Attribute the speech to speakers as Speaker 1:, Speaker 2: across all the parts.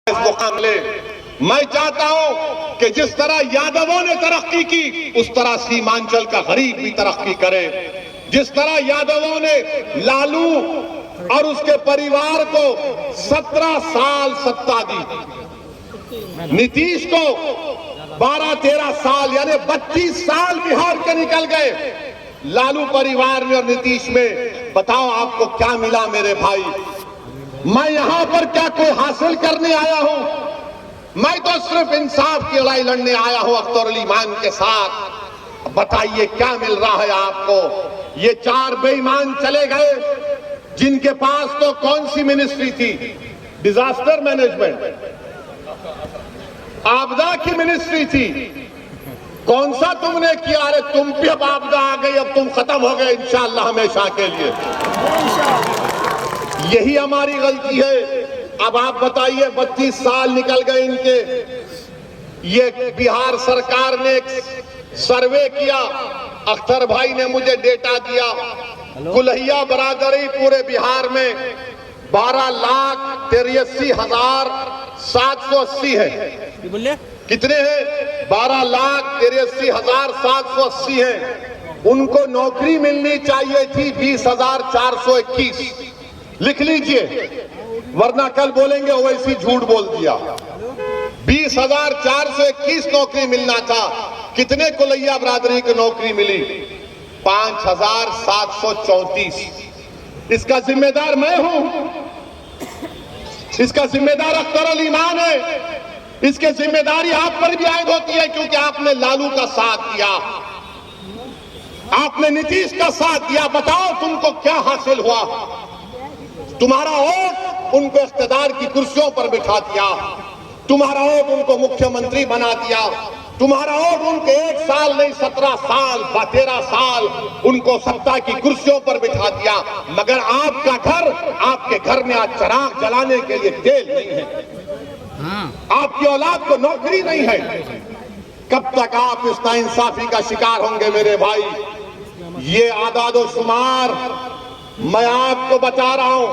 Speaker 1: इस मुकाम ले। मैं चाहता हूं कि जिस तरह यादवों ने तरक्की की उस तरह सीमांचल का गरीब भी तरक्की करे। जिस तरह यादवों ने लालू और उसके परिवार को 17 साल सत्ता दी, नीतीश को 12-13 साल यानी 32 साल बिहार के निकल गए लालू परिवार में और नीतीश में। बताओ आपको क्या मिला मेरे भाई? मैं यहां पर क्या कोई हासिल करने आया हूं? मैं तो सिर्फ इंसाफ की लड़ाई लड़ने आया हूं अख्तर अली ईमान के साथ। बताइए क्या मिल रहा है आपको? ये 4 बेईमान चले गए जिनके पास तो कौन सी मिनिस्ट्री थी? डिजास्टर मैनेजमेंट, आपदा की मिनिस्ट्री थी। कौन सा तुमने किया? अरे तुम पे अब आपदा आ गई, अब तुम खत्म हो गए इंशाअल्लाह हमेशा के लिए। यही हमारी गलती है। अब आप बताइए 32 साल निकल गए इनके। ये बिहार सरकार ने एक सर्वे किया, अख्तर भाई ने मुझे डेटा दिया, कुल्हिया बरादरी पूरे बिहार में 12,83,780 है। कितने हैं? 12,83,780 है। उनको नौकरी मिलनी चाहिए थी 20,421। लिख लीजिए, वरना कल बोलेंगे ओवैसी झूठ बोल दिया। 20,421 नौकरी मिलना था। कितने कुलैया बरादरी की नौकरी मिली? 5,734। इसका जिम्मेदार मैं हूं, इसका जिम्मेदार अख्तर अली ईमान है। इसकी जिम्मेदारी आप पर भी आयद होती है क्योंकि आपने लालू का साथ दिया, आपने नीतीश का साथ दिया। बताओ तुमको क्या हासिल हुआ? तुम्हारा वोट उनको इख्तिदार की कुर्सियों पर बिठा दिया, तुम्हारा वोट उनको मुख्यमंत्री बना दिया, तुम्हारा वोट उनको 1 साल नहीं 17 साल 13 साल उनको सत्ता की कुर्सियों पर बिठा दिया। मगर आपका घर, आपके घर में आज चिराग जलाने के लिए तेल नहीं है, आपकी औलाद को नौकरी नहीं है। कब तक आप इस नाइंसाफी का शिकार होंगे मेरे भाई? ये आदादो शुमार मैं आपको बता रहा हूं,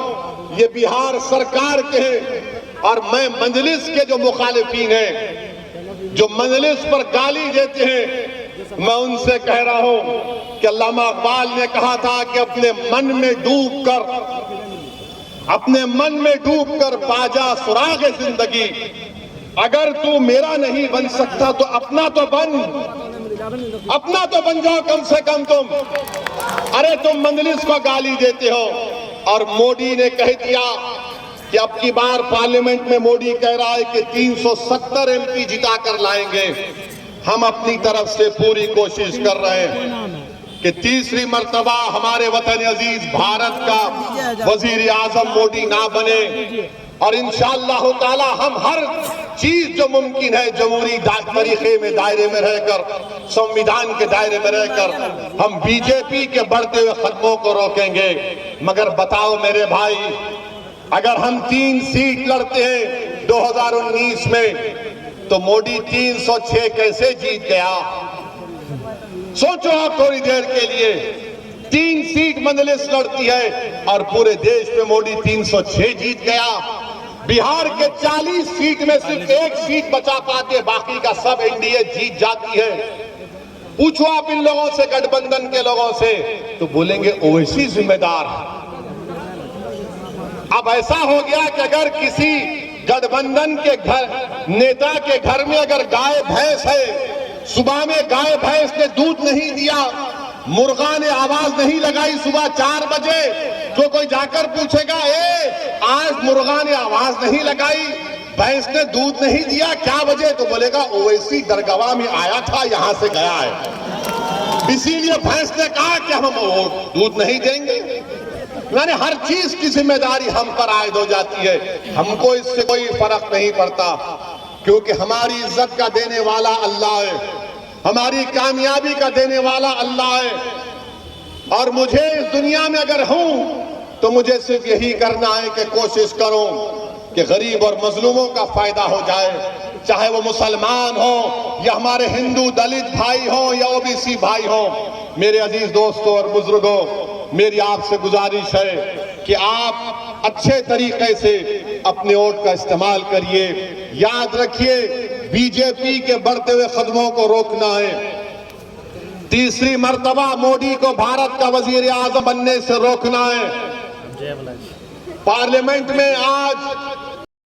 Speaker 1: ये बिहार सरकार के हैं। और मैं मजलिस के जो मुखालिफिन हैं, जो मजलिस पर गाली देते हैं, मैं उनसे कह रहा हूं कि अल्लामा इकबाल ने कहा था कि अपने मन में डूबकर बाजा सुराग जिंदगी। अगर तू मेरा नहीं बन सकता तो अपना तो बन जाओ कम से कम तुम। अरे तुम मजलिस को गाली देते हो। और मोदी ने कह दिया कि अब की बार पार्लियामेंट में मोदी कह रहा है कि 370 एमपी जिता कर लाएंगे। हम अपनी तरफ से पूरी कोशिश कर रहे हैं कि तीसरी मर्तबा हमारे वतन अजीज भारत का वजीर आजम मोदी ना बने। और इंशाअल्लाह ताला हम हर चीज जो मुमकिन है जमहूरी तरीके में दायरे में रहकर, संविधान के दायरे में रहकर हम बीजेपी के बढ़ते हुए कदमों को रोकेंगे। मगर बताओ मेरे भाई, अगर हम 3 सीट लड़ते हैं 2019 में तो मोदी 306 कैसे जीत गया? सोचो आप थोड़ी देर के लिए। 3 सीट मजलिस लड़ती है और पूरे देश में मोदी 306 जीत गया। बिहार के 40 सीट में सिर्फ 1 सीट बचा पाते, बाकी का सब एनडीए जीत जाती है। पूछो आप इन लोगों से, गठबंधन के लोगों से, तो बोलेंगे ओवैसी जिम्मेदार। अब ऐसा हो गया कि अगर किसी गठबंधन के घर नेता के घर में अगर गाय भैंस है, सुबह में गाय भैंस ने दूध नहीं दिया, मुर्गा ने आवाज नहीं लगाई सुबह 4 बजे, तो कोई जाकर पूछेगा आज मुर्गा ने आवाज नहीं लगाई, भैंस ने दूध नहीं दिया, क्या वजह? तो बोलेगा ओवैसी दरगाह में आया था, यहां से गया है, इसीलिए भैंस ने कहा कि हम दूध नहीं देंगे। यानी हर चीज की जिम्मेदारी हम पर आयद हो जाती है। हमको इससे कोई फर्क नहीं पड़ता क्योंकि हमारी इज्जत का देने वाला अल्लाह है, हमारी कामयाबी का देने वाला अल्लाह है। और मुझे इस दुनिया में अगर हूं तो मुझे सिर्फ यही करना है कि कोशिश करूं कि गरीब और मजलूमों का फायदा हो जाए, चाहे वो मुसलमान हो या हमारे हिंदू दलित भाई हो या ओबीसी भाई हो। मेरे अजीज दोस्तों और बुजुर्गों, मेरी आपसे गुजारिश है कि आप अच्छे तरीके से अपने वोट का इस्तेमाल करिए। याद रखिए, बीजेपी के बढ़ते हुए कदमों को रोकना है। तीसरी मर्तबा मोदी को भारत का वजीर आजम बनने से रोकना है। पार्लियामेंट में आज